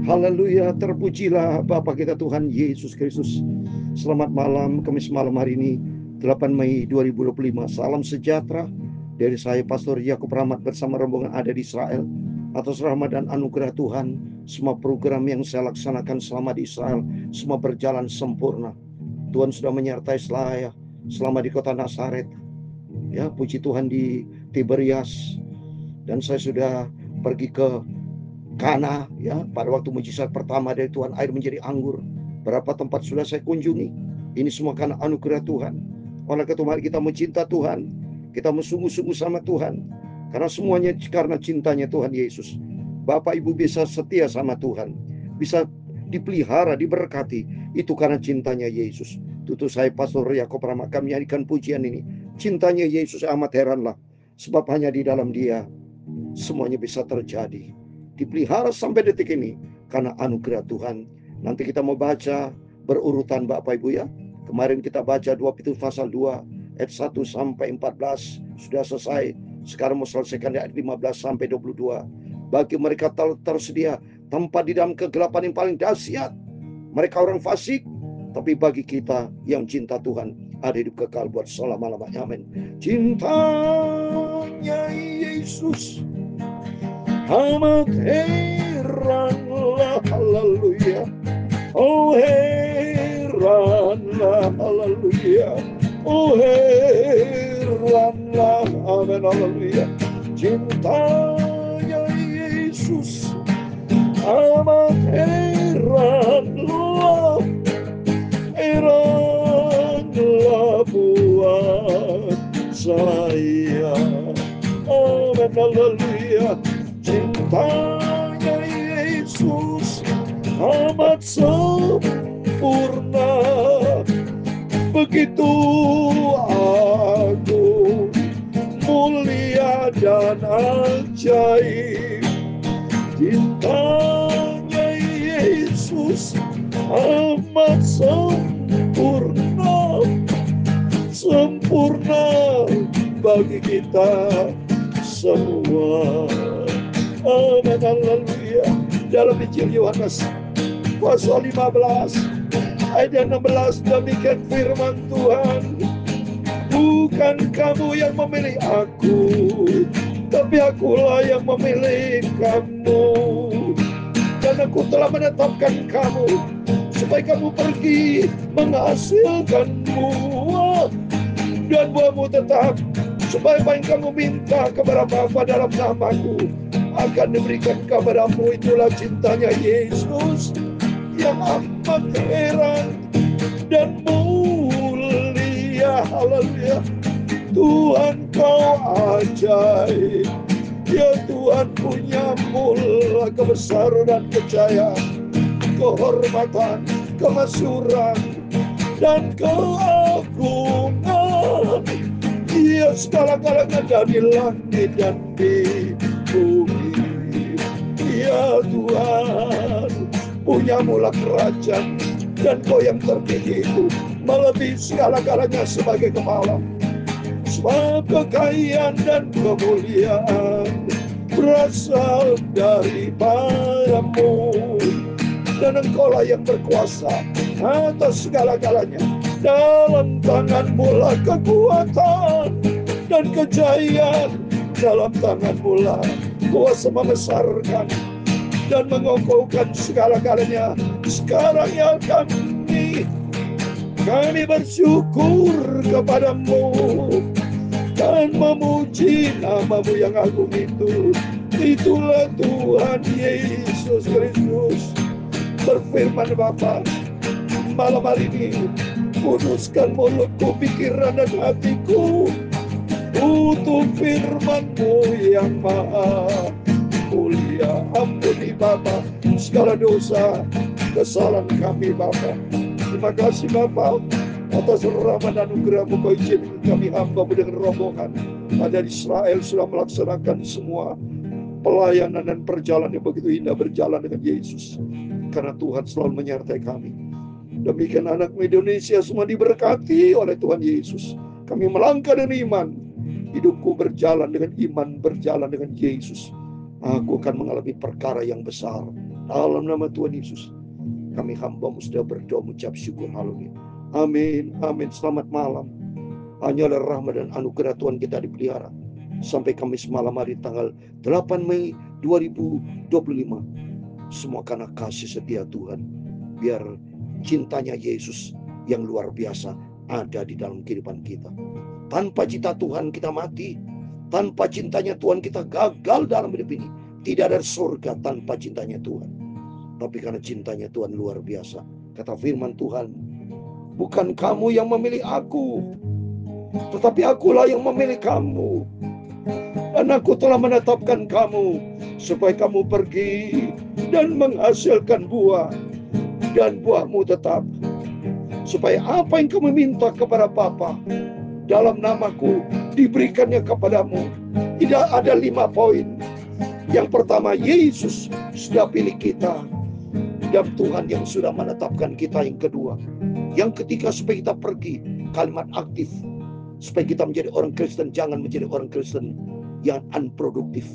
Haleluya, terpujilah Bapa kita Tuhan Yesus Kristus. Selamat malam, Kamis malam hari ini 8 Mei 2025. Salam sejahtera dari saya Pastor Yakub Rahmat bersama rombongan ada di Israel. Atas rahmat dan anugerah Tuhan, semua program yang saya laksanakan selama di Israel semua berjalan sempurna. Tuhan sudah menyertai saya selama di kota Nazaret. Ya, puji Tuhan di Tiberias. Dan saya sudah pergi ke Kana, ya, pada waktu mujizat pertama dari Tuhan, air menjadi anggur. Berapa tempat sudah saya kunjungi. Ini semua karena anugerah Tuhan. Oleh karena mari kita mencinta Tuhan, kita bersungguh-sungguh sama Tuhan, karena semuanya karena cintanya Tuhan Yesus. Bapak Ibu bisa setia sama Tuhan, bisa dipelihara, diberkati, itu karena cintanya Yesus. Tutu saya Pastor Yakub Rahmat, kami nyanyikan pujian ini. Cintanya Yesus amat heranlah, sebab hanya di dalam Dia semuanya bisa terjadi. Dipelihara sampai detik ini karena anugerah Tuhan. Nanti kita mau baca berurutan Bapak Ibu ya. Kemarin kita baca 2 Petrus pasal 2 ayat 1 sampai 14 sudah selesai. Sekarang mau selesaikan ayat 15 sampai 22. Bagi mereka tersedia tempat di dalam kegelapan yang paling dahsyat. Mereka orang fasik, tapi bagi kita yang cinta Tuhan ada hidup kekal buat selama-lamanya. Amin. Cintanya Yesus amat heranlah, haleluya. Oh heranlah, haleluya. Oh heranlah, amin, haleluya. Cintanya Yesus amat heranlah, heranlah buat saya, amin, haleluya. Cintanya Yesus amat sempurna, begitu agung, mulia dan ajaib. Cintanya Yesus amat sempurna, sempurna bagi kita semua. Amin, haleluya. Dalam Injil Yohanes pasal 15 ayat 16, demikian firman Tuhan, bukan kamu yang memilih aku, tapi akulah yang memilih kamu, dan aku telah menetapkan kamu supaya kamu pergi menghasilkan buah, dan buahmu tetap, supaya apa yang kamu minta kepada Bapa dalam namaku akan diberikan kepadamu. Itulah cintanya Yesus yang amat heran dan mulia, haleluya. Tuhan kau ajaib, ya Tuhan punya mula kebesaran dan kejayaan, kehormatan, kemasyuran dan keagungan. Dia segala-galanya dari langit dan di bumi. Ya Tuhan, punya mula kerajaan, dan kau yang tertinggi itu melebihi segala-galanya sebagai kepala. Sebab kekayaan dan kemuliaan berasal daripadamu, dan engkaulah yang berkuasa atas segala-galanya. Dalam tanganmu lah kekuatan dan kejayaan, dalam tanganmu lah kuasa membesarkan dan mengokohkan segala-galanya. Sekarang ya kami bersyukur kepadamu dan memuji namamu yang agung itu. Itulah Tuhan Yesus Kristus. Berfirman Bapa, malam hari ini kuduskan mulutku, pikiran dan hatiku untuk firman-Mu yang maha mulia. Ampuni Bapa segala dosa kesalahan kami Bapa. Terima kasih Bapa atas rahmat dan anugerah-Mu. Kau izinkan kami hamba-Mu dengan rombongan ada di Israel sudah melaksanakan semua pelayanan dan perjalanan yang begitu indah, berjalan dengan Yesus, karena Tuhan selalu menyertai kami. Demikian anak Indonesia semua diberkati oleh Tuhan Yesus. Kami melangkah dengan iman. Hidupku berjalan dengan iman, berjalan dengan Yesus. Aku akan mengalami perkara yang besar. Dalam nama Tuhan Yesus, kami hamba-Mu sudah berdoa mengucap syukur. Haleluya. Amin. Amin. Selamat malam. Hanyalah rahmat dan anugerah Tuhan kita dipelihara sampai Kamis malam hari tanggal 8 Mei 2025. Semua karena kasih setia Tuhan. Biar cintanya Yesus yang luar biasa ada di dalam kehidupan kita. Tanpa cinta Tuhan kita mati. Tanpa cintanya Tuhan kita gagal dalam hidup ini. Tidak ada surga tanpa cintanya Tuhan. Tapi karena cintanya Tuhan luar biasa. Kata firman Tuhan, bukan kamu yang memilih aku, tetapi akulah yang memilih kamu. Dan aku telah menetapkan kamu supaya kamu pergi dan menghasilkan buah. Dan buahmu tetap. Supaya apa yang kamu minta kepada Bapa dalam namaku diberikannya kepadamu. Tidak ada 5 poin. Yang pertama, Yesus sudah pilih kita. Dan Tuhan yang sudah menetapkan kita. Yang kedua, yang ketiga, supaya kita pergi. Kalimat aktif. Supaya kita menjadi orang Kristen. Jangan menjadi orang Kristen yang unproduktif.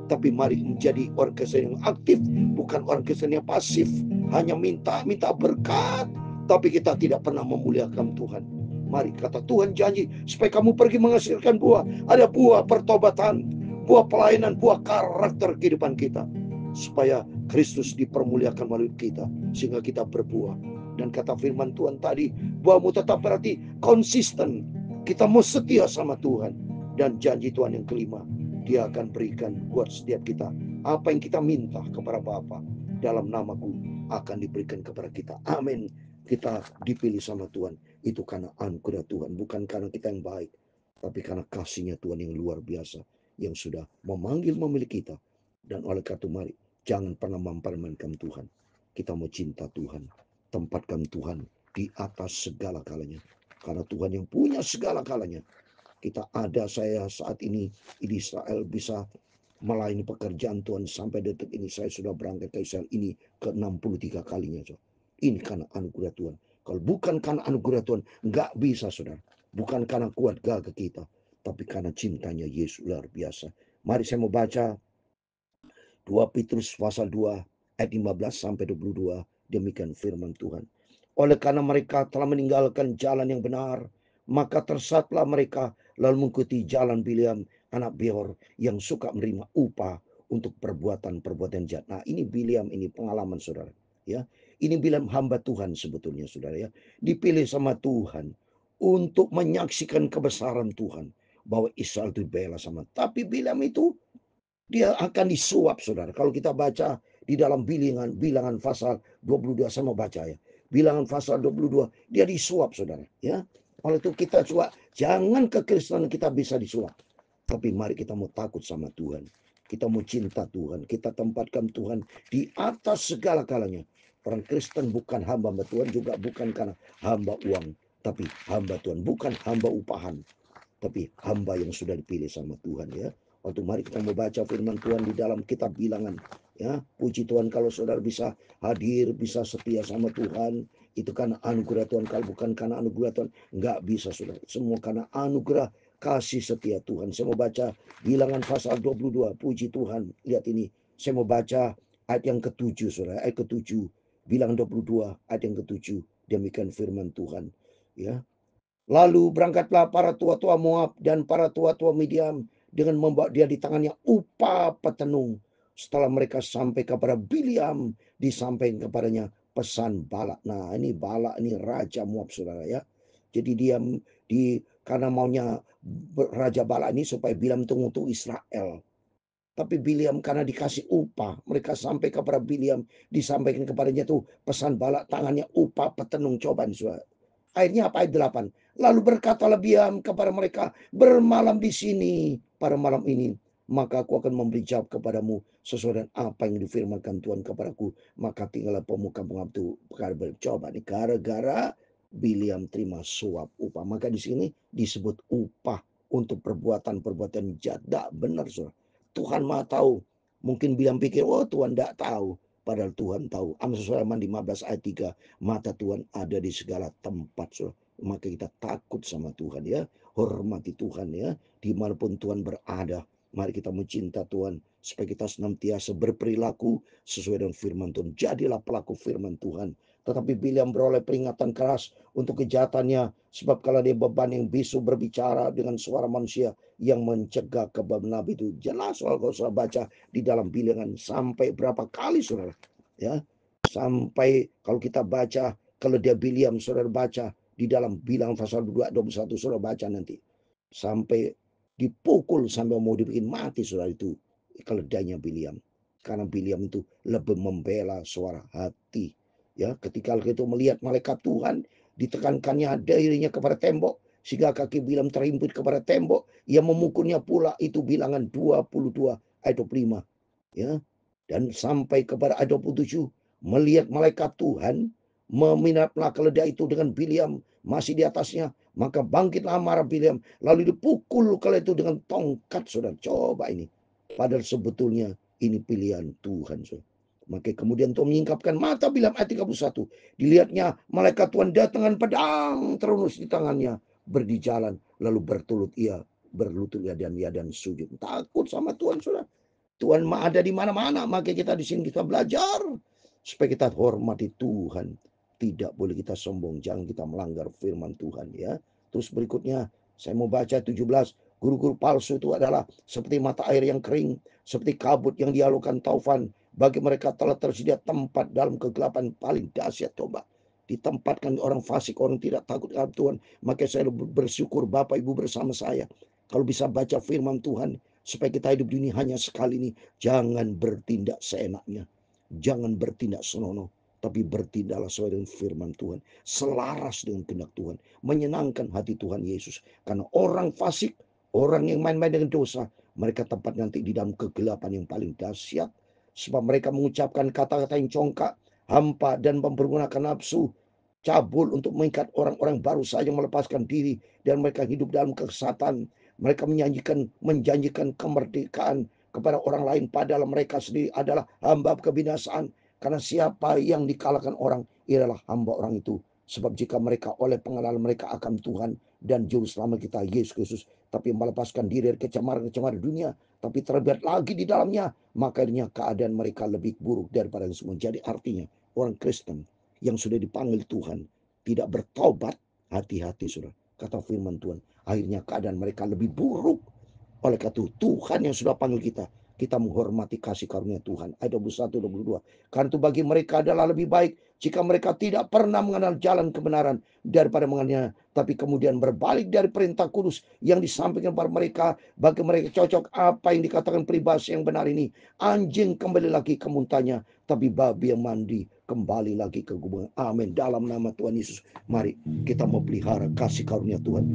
Tapi mari menjadi orang Kristen yang aktif. Bukan orang Kristen yang pasif. Hanya minta berkat. Tapi kita tidak pernah memuliakan Tuhan. Mari, kata Tuhan janji supaya kamu pergi menghasilkan buah. Ada buah pertobatan, buah pelayanan, buah karakter kehidupan kita. Supaya Kristus dipermuliakan melalui kita. Sehingga kita berbuah. Dan kata firman Tuhan tadi, buahmu tetap berarti konsisten. Kita mau setia sama Tuhan. Dan janji Tuhan yang kelima, Dia akan berikan buat setiap kita. Apa yang kita minta kepada Bapa dalam namaku akan diberikan kepada kita. Amin. Kita dipilih sama Tuhan. Itu karena anugerah Tuhan. Bukan karena kita yang baik. Tapi karena kasih-Nya Tuhan yang luar biasa. Yang sudah memilih kita. Dan oleh karena itu mari. Jangan pernah mempermainkan Tuhan. Kita mau cinta Tuhan. Tempatkan Tuhan di atas segala kalanya. Karena Tuhan yang punya segala kalanya. Saya saat ini di Israel bisa melayani pekerjaan Tuhan. Sampai detik ini saya sudah berangkat ke Israel ini ke 63 kalinya. Ini karena anugerah Tuhan. Kalau bukan karena anugerah Tuhan, nggak bisa, saudara. Bukan karena kuat gagah kita, tapi karena cintanya Yesus luar biasa. Mari saya mau baca 2 Petrus pasal 2 ayat 15 sampai 22. Demikian firman Tuhan. Oleh karena mereka telah meninggalkan jalan yang benar, maka tersesatlah mereka lalu mengikuti jalan Bileam anak Beor yang suka menerima upah untuk perbuatan-perbuatan jahat. Nah, ini Bileam, ini pengalaman saudara, ya. Ini Bileam hamba Tuhan sebetulnya saudara, ya. Dipilih sama Tuhan untuk menyaksikan kebesaran Tuhan bahwa Israel itu dibela sama. Tapi Bileam itu dia akan disuap saudara. Kalau kita baca di dalam bilangan pasal 22, saya mau baca ya. Bilangan pasal 22, dia disuap saudara, ya. Oleh itu kita coba jangan kekristenan kita bisa disuap. Tapi mari kita mau takut sama Tuhan. Kita mau cinta Tuhan. Kita tempatkan Tuhan di atas segala kalanya. Orang Kristen bukan hamba Tuhan, juga bukan karena hamba uang. Tapi hamba Tuhan, bukan hamba upahan. Tapi hamba yang sudah dipilih sama Tuhan, ya. Waktu mari kita mau baca firman Tuhan di dalam kitab bilangan, ya. Puji Tuhan kalau saudara bisa hadir, bisa setia sama Tuhan. Itu karena anugerah Tuhan. Kalau bukan karena anugerah Tuhan, nggak bisa saudara. Semua karena anugerah kasih setia Tuhan. Saya mau baca bilangan pasal 22. Puji Tuhan. Lihat ini. Saya mau baca ayat yang ke-7 saudara. Ayat ke-7. Bilangan 22 ayat yang ke-7. Demikian firman Tuhan, ya. Lalu berangkatlah para tua-tua Moab dan para tua-tua Midian dengan membawa dia di tangannya upah petenung. Setelah mereka sampai kepada Bileam, disampaikan kepadanya pesan Balak. Nah, ini Balak, ini raja Moab saudara, ya. Jadi dia karena maunya raja Balak ini supaya Bileam itu untuk Israel. Tapi Bileam karena dikasih upah, mereka sampai kepada Bileam, disampaikan kepadanya tuh pesan Balak, tangannya upah petenung. Coba saudara. Akhirnya apa ayat 8? Lalu berkatalah Bileam kepada mereka, bermalam di sini pada malam ini, maka aku akan memberi jawab kepadamu sesuai dengan apa yang difirmankan Tuhan kepadaku. Maka tinggallah pemuka-pemuka itu. Coba nih, gara-gara Bileam terima suap upah. Maka di sini disebut upah untuk perbuatan-perbuatan jahat. Benar saudara. Tuhan Maha tahu. Mungkin Bileam pikir, oh Tuhan tidak tahu. Padahal Tuhan tahu. Amsal 15 ayat 3. Mata Tuhan ada di segala tempat. So. Maka kita takut sama Tuhan, ya. Hormati Tuhan, ya. Dimanapun Tuhan berada. Mari kita mencinta Tuhan. supaya kita senantiasa berperilaku sesuai dengan firman Tuhan. Jadilah pelaku firman Tuhan. Tetapi Bileam beroleh peringatan keras untuk kejahatannya, sebab kalau dia beban yang bisu berbicara dengan suara manusia yang mencegah kebenaran Nabi itu. Jelas kalau saudara baca di dalam Bilangan sampai berapa kali saudara, ya, sampai kalau kita baca keledai Bileam, saudara baca di dalam Bilangan pasal 2:21, saudara baca nanti sampai dipukul sampai mau dibikin mati saudara itu keledainya Bileam, karena Bileam itu lebih membela suara hati. Ya, ketika itu melihat malaikat Tuhan, ditekankannya dirinya kepada tembok sehingga kaki Bileam terimpit kepada tembok. Ia memukulnya pula, itu Bilangan 22 ayat 25. Ya, dan sampai kepada ayat 27, melihat malaikat Tuhan meminatlah keledai itu dengan Bileam masih di atasnya, maka bangkitlah amarah Bileam, lalu dipukul keledai itu dengan tongkat. Saudara, coba ini, padahal sebetulnya ini pilihan Tuhan, saudara. Maka kemudian Tuhan menyingkapkan mata Bileam ayat 31. Dilihatnya malaikat Tuhan datang dengan pedang terunus di tangannya, berjalan lalu berlutut dan sujud. Takut sama Tuhan, saudara. Tuhan ada di mana-mana. Maka kita di sini kita belajar supaya kita hormati Tuhan. Tidak boleh kita sombong, jangan kita melanggar firman Tuhan, ya. Terus berikutnya saya mau baca 17. Guru-guru palsu itu adalah seperti mata air yang kering, seperti kabut yang dihalukan taufan. Bagi mereka telah tersedia tempat dalam kegelapan paling dahsyat. Coba ditempatkan orang fasik, orang tidak takut akan Tuhan. Maka saya bersyukur Bapak Ibu bersama saya kalau bisa baca firman Tuhan, supaya kita hidup di ini hanya sekali ini. Jangan bertindak seenaknya, jangan bertindak senonoh, tapi bertindaklah sesuai dengan firman Tuhan, selaras dengan kehendak Tuhan, menyenangkan hati Tuhan Yesus. Karena orang fasik, orang yang main-main dengan dosa, mereka tempat nanti di dalam kegelapan yang paling dahsyat. Sebab mereka mengucapkan kata-kata yang congkak, hampa, dan mempergunakan nafsu cabul untuk mengikat orang-orang baru saja melepaskan diri, dan mereka hidup dalam kesesatan. Mereka menjanjikan kemerdekaan kepada orang lain, padahal mereka sendiri adalah hamba kebinasaan. Karena siapa yang dikalahkan orang ialah hamba orang itu. Sebab jika mereka oleh pengenalan mereka akan Tuhan dan Juru Selamat kita Yesus Kristus, tapi melepaskan diri dari kecemaran-kecemaran dunia, tapi terlibat lagi di dalamnya, makanya keadaan mereka lebih buruk daripada yang semua. Jadi artinya orang Kristen yang sudah dipanggil Tuhan tidak bertobat, hati-hati saudara. Kata firman Tuhan, akhirnya keadaan mereka lebih buruk. Oleh karena itu Tuhan yang sudah panggil kita menghormati kasih karunia Tuhan. Ayat 21, 22. Karena itu bagi mereka adalah lebih baik jika mereka tidak pernah mengenal jalan kebenaran daripada mengenalnya, tapi kemudian berbalik dari perintah kudus yang disampaikan kepada mereka. Bagi mereka cocok apa yang dikatakan peribahasa yang benar ini. Anjing kembali lagi ke muntahnya, tapi babi yang mandi kembali lagi ke gubungan. Amin. Dalam nama Tuhan Yesus, mari kita memelihara kasih karunia Tuhan.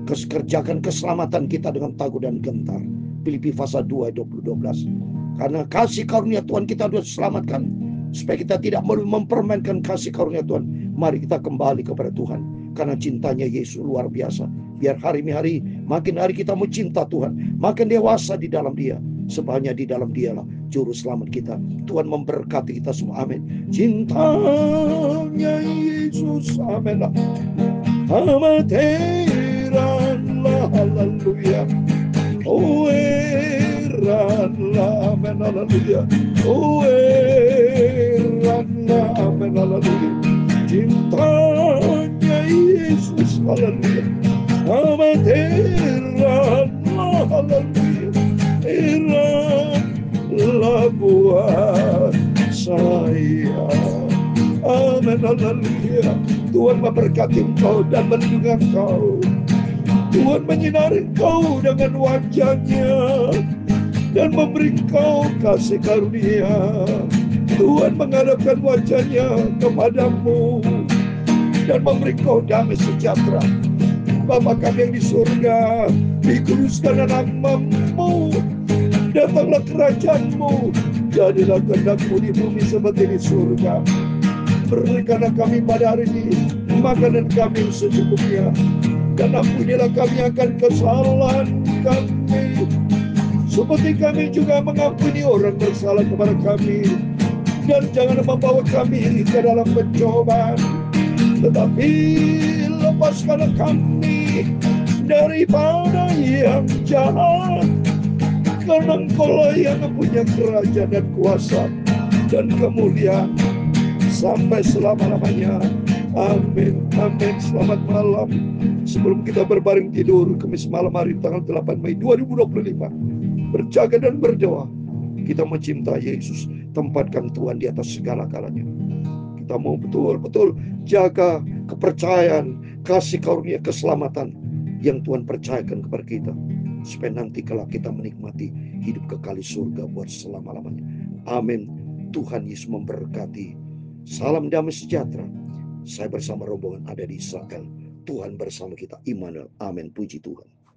Kerjakan keselamatan kita dengan takut dan gentar. Filipi pasal 2 ayat 12. Karena kasih karunia Tuhan kita sudah diselamatkan, supaya kita tidak mempermainkan kasih karunia Tuhan. Mari kita kembali kepada Tuhan, karena cintanya Yesus luar biasa. Biar hari hari makin hari kita mencinta Tuhan, makin dewasa di dalam Dia. Sebab di dalam Dialah Juru Selamat kita. Tuhan memberkati kita semua. Amin. Cintanya Yesus, amin. Amateranlah, haleluya. Oh, eranlah, amen, haleluya. Oh, eranlah, amen, haleluya. Cintanya Yesus, haleluya. Amateranlah, haleluya. Eranlah buat saya, amen, haleluya. Tuhan memberkati engkau dan melindungi engkau. Tuhan menyinari engkau dengan wajah-Nya dan memberi engkau kasih karunia. Tuhan menghadapkan wajah-Nya kepadamu dan memberi engkau damai sejahtera. Bapa kami yang di surga, dikuduskan nama-Mu, datanglah kerajaan-Mu, jadilah kehendak-Mu di bumi seperti di surga. Berikanlah kami pada hari ini makanan kami secukupnya, dan ampunilah kami akan kesalahan kami, seperti kami juga mengampuni orang bersalah kepada kami. Dan jangan membawa kami ke dalam pencobaan, tetapi lepaskanlah kami daripada yang jahat. Karena Engkaulah yang punya kerajaan dan kuasa dan kemuliaan sampai selama-lamanya. Amin. Amin. Selamat malam. Sebelum kita berbaring tidur Kamis malam hari tanggal 8 Mei 2025, berjaga dan berdoa. Kita mencintai Yesus, tempatkan Tuhan di atas segala-galanya. Kita mau betul-betul jaga kepercayaan, kasih karunia, keselamatan yang Tuhan percayakan kepada kita, supaya nanti kalau kita menikmati hidup kekal surga buat selama-lamanya. Amin. Tuhan Yesus memberkati. Salam damai sejahtera. Saya bersama rombongan ada di Israel. Tuhan bersama kita. Immanuel. Amin. Puji Tuhan.